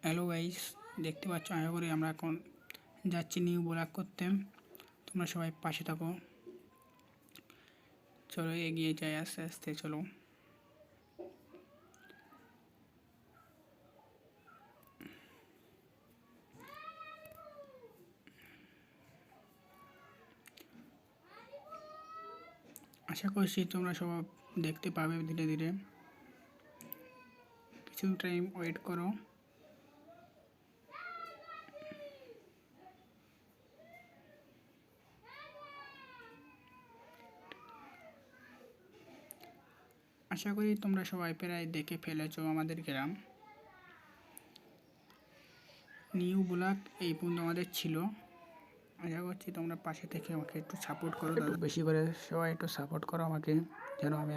Hello guys, দেখতে পাচ্ছ আশা করি আমরা এখন যাচ্ছি নিউ ব্লগ করতে। তোমরা সবাই পাশে থাকো, চলো এগিয়ে যাই আস্তে আস্তে। চলো আশা করছি তোমরা সব দেখতে পাবে ধীরে ধীরে, কিছু টাইম ওয়েট করো। আশা করি তোমরা সবাই প্রায় দেখে ফেলেছো আমাদের গ্রাম। নিউ ব্লগ এই পর্যন্ত আমাদের ছিল। আশা করছি তোমরা পাশে থেকে আমাকে একটু সাপোর্ট করো, একটু বেশি করে সবাই একটু সাপোর্ট করো আমাকে, যেন আমি